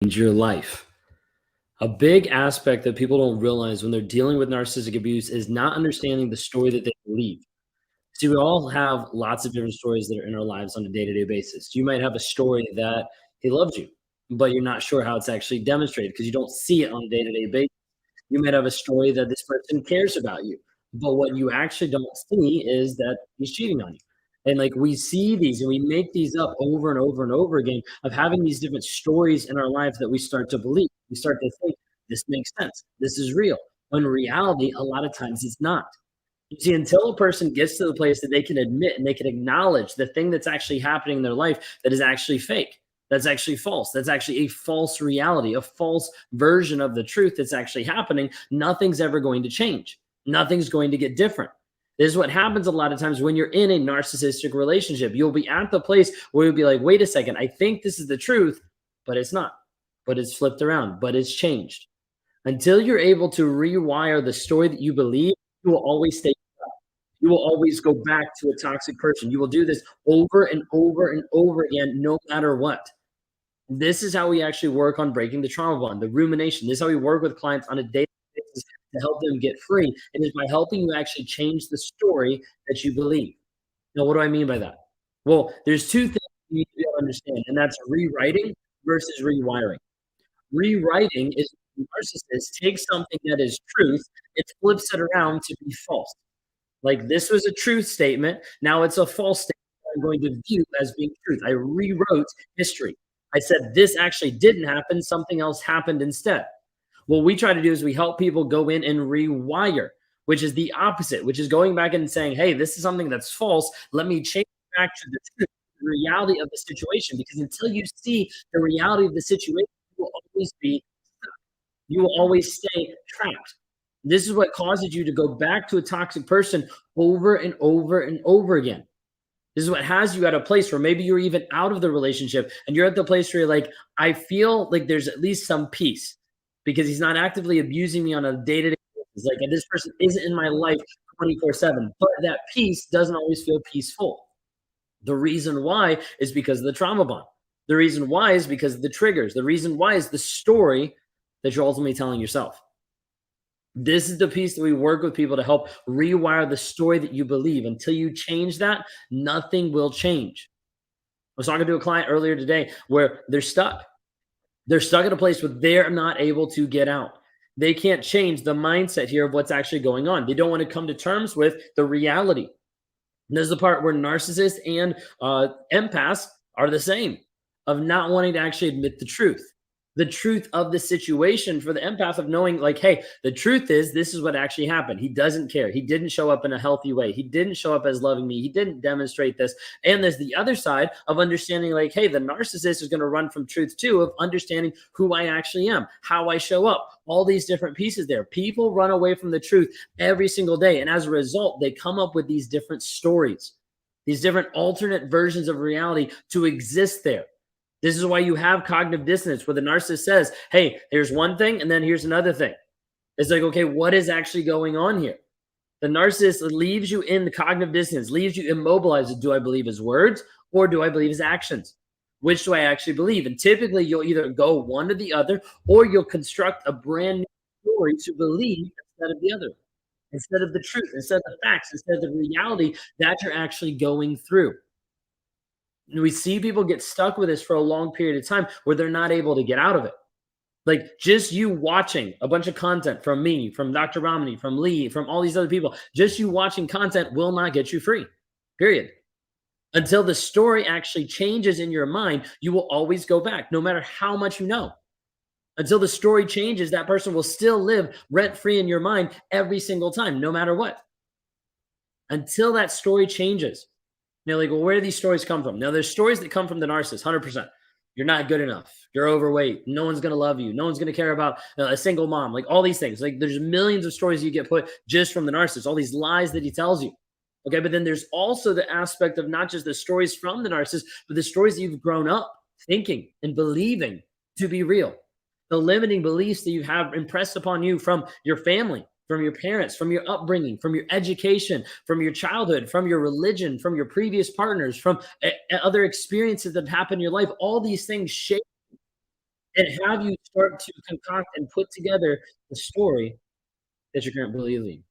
change your life. A big aspect that people don't realize when they're dealing with narcissistic abuse is not understanding the story that they believe. See, we all have lots of different stories that are in our lives on a day-to-day basis. You might have a story that he loves you, but you're not sure how it's actually demonstrated because you don't see it on a day-to-day basis. You might have a story that this person cares about you, but what you actually don't see is that he's cheating on you. And like we see these and we make these up over and over and over again of having these different stories in our life that we start to believe. We start to think this makes sense. This is real. When in reality, a lot of times it's not. You see, until a person gets to the place that they can admit and they can acknowledge the thing that's actually happening in their life that is actually fake, that's actually false, that's actually a false reality, a false version of the truth that's actually happening, nothing's ever going to change. Nothing's going to get different. This is what happens a lot of times when you're in a narcissistic relationship. You'll be at the place where you'll be like, wait a second, I think this is the truth, but it's not. But it's flipped around, but it's changed. Until you're able to rewire the story that you believe, you will always stay. You will always go back to a toxic person. You will do this over and over and over again, no matter what. This is how we actually work on breaking the trauma bond, the rumination. This is how we work with clients on a daily basis to help them get free. And is by helping you actually change the story that you believe. Now, what do I mean by that? Well, there's two things you need to be able to understand, and that's rewriting versus rewiring. Rewriting is when the narcissist takes something that is truth, it flips it around to be false. Like this was a truth statement. Now it's a false statement I'm going to view as being truth. I rewrote history. I said this actually didn't happen. Something else happened instead. What we try to do is we help people go in and rewire, which is the opposite, which is going back and saying, hey, this is something that's false. Let me change it back to the truth, the reality of the situation. Because until you see the reality of the situation, you will always be stuck. You will always stay trapped. This is what causes you to go back to a toxic person over and over and over again. This is what has you at a place where maybe you're even out of the relationship and you're at the place where you're like, I feel like there's at least some peace because he's not actively abusing me on a day-to-day basis. Like this person isn't in my life 24/7, but that peace doesn't always feel peaceful. The reason why is because of the trauma bond. The reason why is because of the triggers. The reason why is the story that you're ultimately telling yourself. This is the piece that we work with people to help rewire the story that you believe. Until you change that, nothing will change. I was talking to a client earlier today where they're stuck. They're stuck at a place where they're not able to get out. They can't change the mindset here of what's actually going on. They don't want to come to terms with the reality. And this is the part where narcissists and empaths are the same, of not wanting to actually admit the truth of the situation for the empath of knowing like, hey, the truth is this is what actually happened. He doesn't care. He didn't show up in a healthy way. He didn't show up as loving me. He didn't demonstrate this. And there's the other side of understanding like, hey, the narcissist is going to run from truth too, of understanding who I actually am, how I show up, all these different pieces there. People run away from the truth every single day. And as a result, they come up with these different stories, these different alternate versions of reality to exist there. This is why you have cognitive dissonance where the narcissist says, hey, here's one thing, and then here's another thing. It's like, okay, what is actually going on here? The narcissist leaves you in the cognitive dissonance, leaves you immobilized. Do I believe his words or do I believe his actions? Which do I actually believe? And typically you'll either go one or the other, or you'll construct a brand new story to believe instead of the other, instead of the truth, instead of the facts, instead of the reality that you're actually going through. We see people get stuck with this for a long period of time where they're not able to get out of it. Like just you watching a bunch of content from me, from Dr. Romney, from Lee, from all these other people, just you watching content will not get you free, period. Until the story actually changes in your mind, you will always go back, no matter how much you know. Until the story changes, that person will still live rent-free in your mind every single time, no matter what. Until that story changes. You're like, well, where do these stories come from? Now, there's stories that come from the narcissist, 100%. You're not good enough. You're overweight. No one's going to love you. No one's going to care about a single mom. Like all these things. Like there's millions of stories you get put just from the narcissist, all these lies that he tells you. Okay, but then there's also the aspect of not just the stories from the narcissist, but the stories that you've grown up thinking and believing to be real. The limiting beliefs that you have impressed upon you from your family, from your parents, from your upbringing, from your education, from your childhood, from your religion, from your previous partners, from other experiences that happen in your life. All these things shape. and have you start to concoct and put together the story that you're currently believing.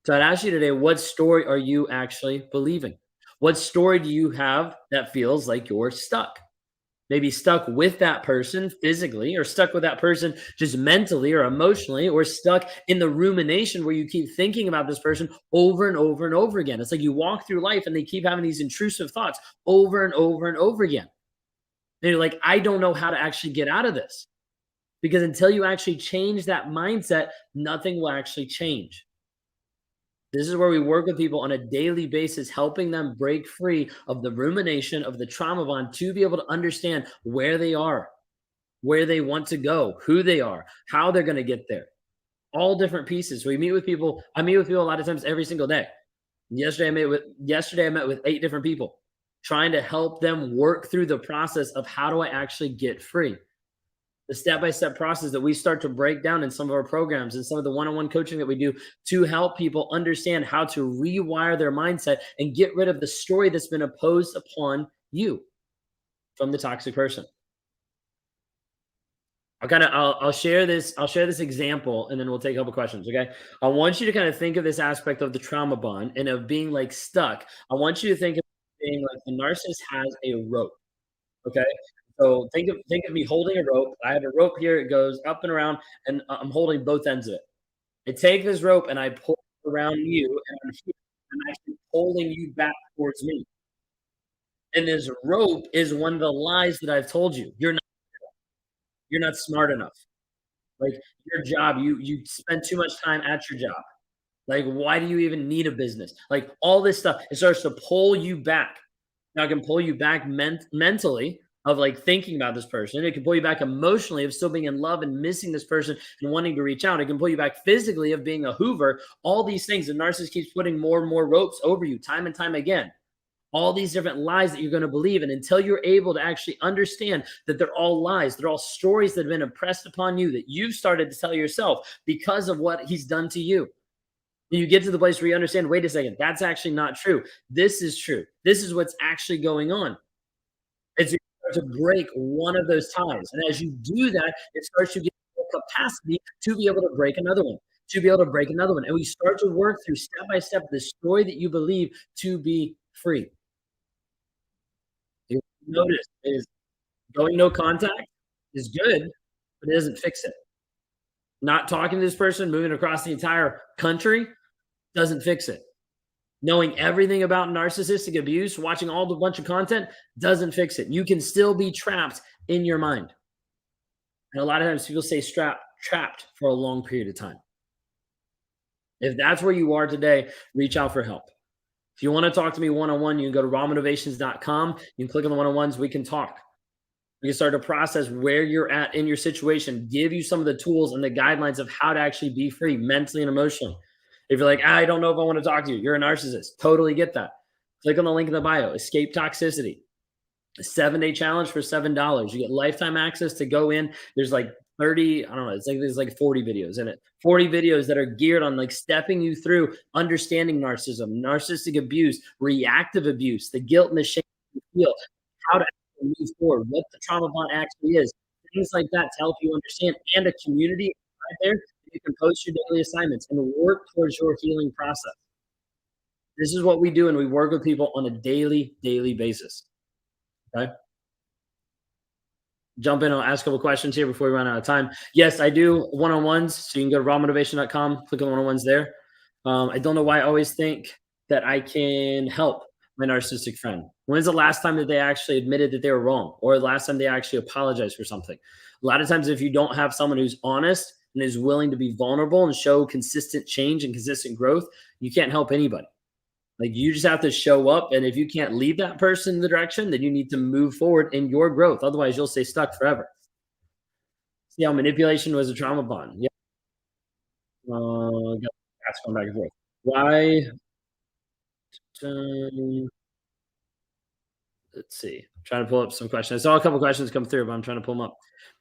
So I'd ask you today, what story are you actually believing? What story do you have that feels like you're stuck? Maybe stuck with that person physically, or stuck with that person just mentally or emotionally, or stuck in the rumination where you keep thinking about this person over and over and over again. It's like you walk through life and they keep having these intrusive thoughts over and over and over again. And you're like, I don't know how to actually get out of this. Because until you actually change that mindset, nothing will actually change. This is where we work with people on a daily basis, helping them break free of the rumination of the trauma bond to be able to understand where they are, where they want to go, who they are, how they're going to get there. All different pieces. We meet with people. I meet with people a lot of times every single day. Yesterday I met with 8 different people, trying to help them work through the process of how do I actually get free. The step-by-step process that we start to break down in some of our programs and some of the one-on-one coaching that we do to help people understand how to rewire their mindset and get rid of the story that's been imposed upon you from the toxic person. I'll share this example and then we'll take a couple questions. Okay. I want you to kind of think of this aspect of the trauma bond and of being like stuck. I want you to think of being like the narcissist has a rope. Okay. So think of me holding a rope. I have a rope here. It goes up and around, and I'm holding both ends of it. I take this rope and I pull it around you, and I'm actually pulling you back towards me. And this rope is one of the lies that I've told you. You're not smart enough. Like your job, you spend too much time at your job. Like, why do you even need a business? Like all this stuff, it starts to pull you back. Now, it can pull you back mentally of like thinking about this person. It can pull you back emotionally of still being in love and missing this person and wanting to reach out. It can pull you back physically of being a Hoover. All these things, the narcissist keeps putting more and more ropes over you time and time again. All these different lies that you're going to believe. And until you're able to actually understand that they're all lies, they're all stories that have been impressed upon you that you've started to tell yourself because of what he's done to you. You get to the place where you understand, wait a second, that's actually not true. This is true. This is what's actually going on. It's you start to break one of those ties. And as you do that, it starts to get more capacity to be able to break another one, to be able to break another one. And we start to work through step by step the story that you believe to be free. You notice is going no contact is good, but it doesn't fix it. Not talking to this person, moving across the entire country doesn't fix it. Knowing everything about narcissistic abuse, watching all the bunch of content doesn't fix it. You can still be trapped in your mind. And a lot of times people stay trapped for a long period of time. If that's where you are today, reach out for help. If you want to talk to me one on one, you can go to rawmotivations.com. You can click on the one on ones. We can talk. We can start to process where you're at in your situation, give you some of the tools and the guidelines of how to actually be free mentally and emotionally. If you're like, I don't know if I want to talk to you, you're a narcissist. Totally get that. Click on the link in the bio, escape toxicity, a 7-day challenge for $7. You get lifetime access to go in. There's like 30, I don't know, it's like there's like 40 videos in it. 40 videos that are geared on like stepping you through understanding narcissism, narcissistic abuse, reactive abuse, the guilt and the shame you feel, how to actually move forward, what the trauma bond actually is, things like that to help you understand, and a community right there that you can post your daily assignments and work towards your healing process. This is what we do, and we work with people on a daily basis. Okay. Jump in. I'll ask a couple questions here before we run out of time. Yes, I do one-on-ones. So you can go to rawmotivation.com, click on one-on-ones there. I don't know why I always think that I can help my narcissistic friend. When's the last time that they actually admitted that they were wrong, or the last time they actually apologized for something? A lot of times, if you don't have someone who's honest and is willing to be vulnerable and show consistent change and consistent growth, you can't help anybody. Like you just have to show up. And if you can't lead that person in the direction, then you need to move forward in your growth. Otherwise, you'll stay stuck forever. See how manipulation was a trauma bond. Yeah. That's going back and forth. Why? Um, let's see. I'm trying to pull up some questions. I saw a couple questions come through, but I'm trying to pull them up.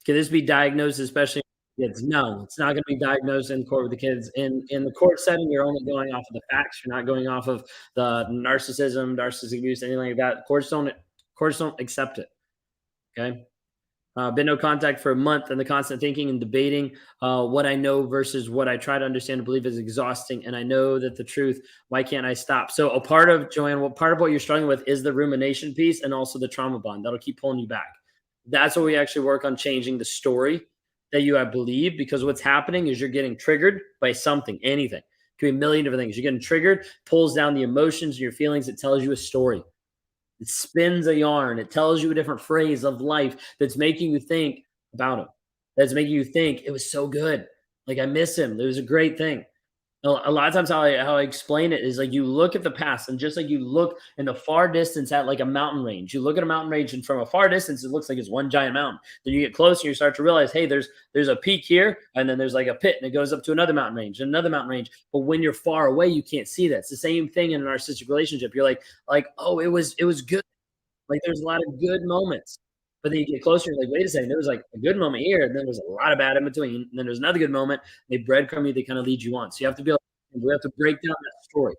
Can this be diagnosed, especially kids? No, it's not going to be diagnosed in court with the kids. In the court setting, you're only going off of the facts. You're not going off of the narcissism, narcissistic abuse, anything like that. Courts don't accept it. Okay. Been no contact for a month, and the constant thinking and debating what I know versus what I try to understand and believe is exhausting. And I know that the truth. Why can't I stop? So a part of Joanne, what part of what you're struggling with is the rumination piece and also the trauma bond that'll keep pulling you back. That's what we actually work on changing the story that you have believed, because what's happening is you're getting triggered by something, anything. It could be a million different things. You're getting triggered, pulls down the emotions and your feelings. It tells you a story. It spins a yarn. It tells you a different phrase of life that's making you think about him. That's making you think it was so good. Like I miss him. It was a great thing. A lot of times how I explain it is like you look at the past, and just like you look in the far distance at like a mountain range, you look at a mountain range and from a far distance it looks like it's one giant mountain. Then you get closer, you start to realize, hey, there's a peak here, and then there's like a pit, and it goes up to another mountain range and another mountain range. But when you're far away, you can't see that. It's the same thing in a narcissistic relationship. You're like, oh, it was good. Like, there's a lot of good moments, but then you get closer, you're like, "Wait a second, there was, like, a good moment here, and then there's a lot of bad in between, and then there's another good moment." They breadcrumb you, they kinda lead you on. So you have to be able we have to break down that story.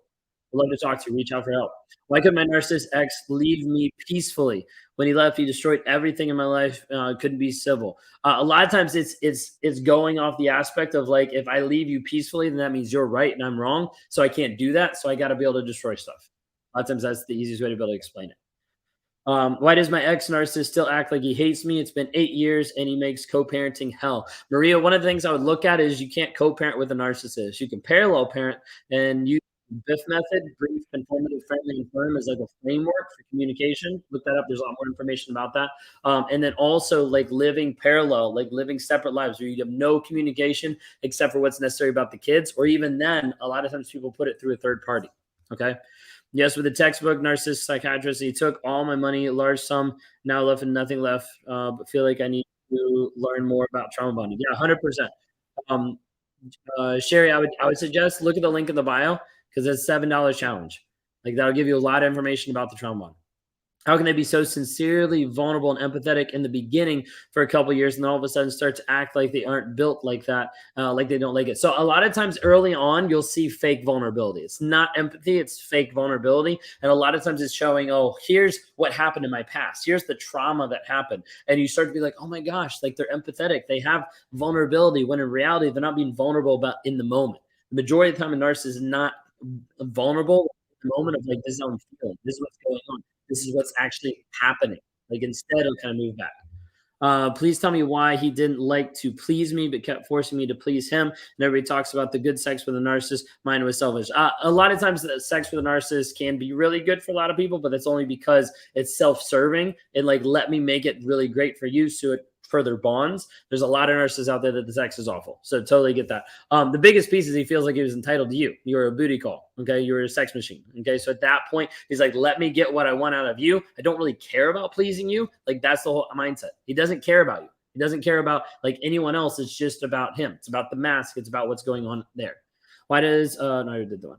I'd love to talk to you, reach out for help. Why could my narcissist ex leave me peacefully? When he left, he destroyed everything in my life, couldn't be civil. A lot of times it's going off the aspect of, like, if I leave you peacefully, then that means you're right and I'm wrong, so I can't do that, so I gotta be able to destroy stuff. A lot of times that's the easiest way to be able to explain it. Why does my ex narcissist still act like he hates me? It's been 8 years and he makes co parenting hell. Maria, one of the things I would look at is you can't co parent with a narcissist. You can parallel parent and use the BIF method, brief, informative, friendly, and firm, as like a framework for communication. Look that up. There's a lot more information about that. And then also like living parallel, like living separate lives where you have no communication except for what's necessary about the kids. Or even then, a lot of times people put it through a third party. Okay. Yes, with the textbook narcissist psychiatrist, he took all my money, a large sum, now left and nothing left. But feel like I need to learn more about trauma bonding. Yeah, 100%. Um, Sherry, I would suggest look at the link in the bio because it's $7 challenge. Like that'll give you a lot of information about the trauma bond. How can they be so sincerely vulnerable and empathetic in the beginning for a couple years, and then all of a sudden start to act like they aren't built like that, like they don't like it? So a lot of times early on, you'll see fake vulnerability. It's not empathy; it's fake vulnerability, and a lot of times it's showing, oh, here's what happened in my past. Here's the trauma that happened, and you start to be like, oh my gosh, like they're empathetic. They have vulnerability when in reality they're not being vulnerable about in the moment. The majority of the time, a narcissist is not vulnerable in the moment of like, this is how I'm feeling. This is what's going on. This is what's actually happening. Like instead, it'll kind of move back. Please tell me why he didn't like to please me, but kept forcing me to please him. And everybody talks about the good sex with a narcissist. Mine was selfish. A lot of times, the sex with a narcissist can be really good for a lot of people, but that's only because it's self-serving and like let me make it really great for you, so it further bonds. There's a lot of narcissists out there that the sex is awful, so totally get that. The biggest piece is he feels like he was entitled to you. You're a booty call, okay? You're a sex machine, okay? So at that point, he's like, let me get what I want out of you. I don't really care about pleasing you. Like that's the whole mindset. He doesn't care about you. He doesn't care about like anyone else. It's just about him. It's about the mask. It's about what's going on there. Why does no, I did the one.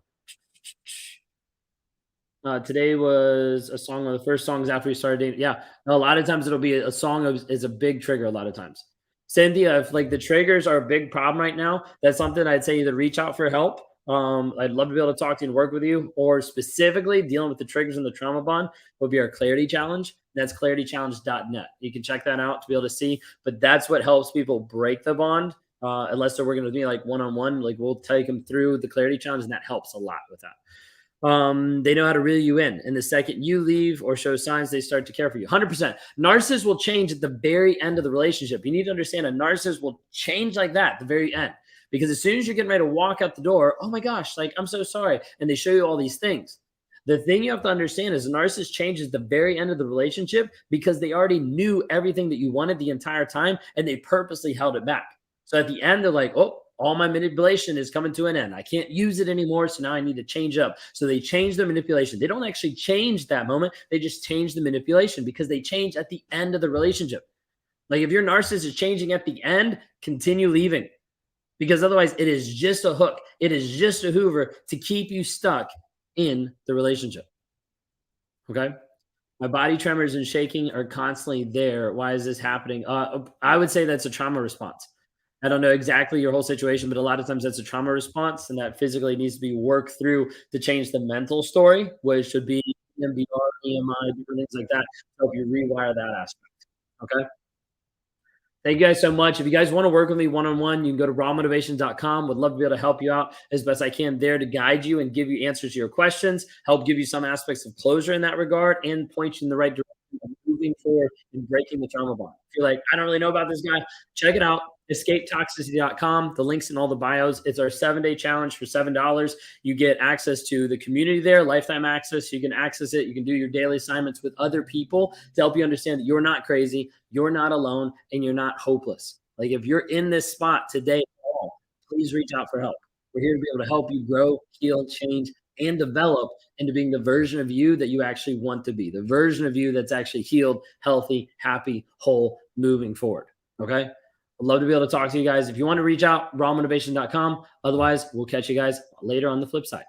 Today was a song, one of the first songs after we started dating. Yeah, a lot of times it'll be a song is a big trigger. A lot of times, Cynthia, if like the triggers are a big problem right now, that's something I'd say either reach out for help. I'd love to be able to talk to you and work with you, or specifically dealing with the triggers and the trauma bond would be our clarity challenge. That's claritychallenge.net. You can check that out to be able to see. But that's what helps people break the bond. Unless they're working with me like one on one, like we'll take them through the clarity challenge, and that helps a lot with that. They know how to reel you in. And the second you leave or show signs, they start to care for you. 100%. Narcissists will change at the very end of the relationship. You need to understand a narcissist will change like that at the very end. Because as soon as you're getting ready to walk out the door, oh my gosh, like, I'm so sorry. And they show you all these things. The thing you have to understand is a narcissist changes the very end of the relationship because they already knew everything that you wanted the entire time and they purposely held it back. So at the end, they're like, oh, all my manipulation is coming to an end. I can't use it anymore. So now I need to change up. So they change their manipulation. They don't actually change that moment. They just change the manipulation because they change at the end of the relationship. Like if your narcissist is changing at the end, continue leaving because otherwise it is just a hook. It is just a Hoover to keep you stuck in the relationship. Okay. My body tremors and shaking are constantly there. Why is this happening? I would say that's a trauma response. I don't know exactly your whole situation, but a lot of times that's a trauma response, and that physically needs to be worked through to change the mental story, which should be MBR, EMI, different things like that. So if you rewire that aspect, okay. Thank you guys so much. If you guys want to work with me one-on-one, you can go to rawmotivation.com. Would love to be able to help you out as best I can there to guide you and give you answers to your questions, help give you some aspects of closure in that regard, and point you in the right direction of moving forward and breaking the trauma bond. If you're like, I don't really know about this guy, check it out. EscapeToxicity.com. The link's in all the bios. It's our 7-day challenge for $7. You get access to the community there, lifetime access. You can access it. You can do your daily assignments with other people to help you understand that you're not crazy, you're not alone, and you're not hopeless. Like if you're in this spot today at all, please reach out for help. We're here to be able to help you grow, heal, change, and develop into being the version of you that you actually want to be, the version of you that's actually healed, healthy, happy, whole, moving forward. Okay? I'd love to be able to talk to you guys. If you want to reach out, rawmotivation.com. Otherwise, we'll catch you guys later on the flip side.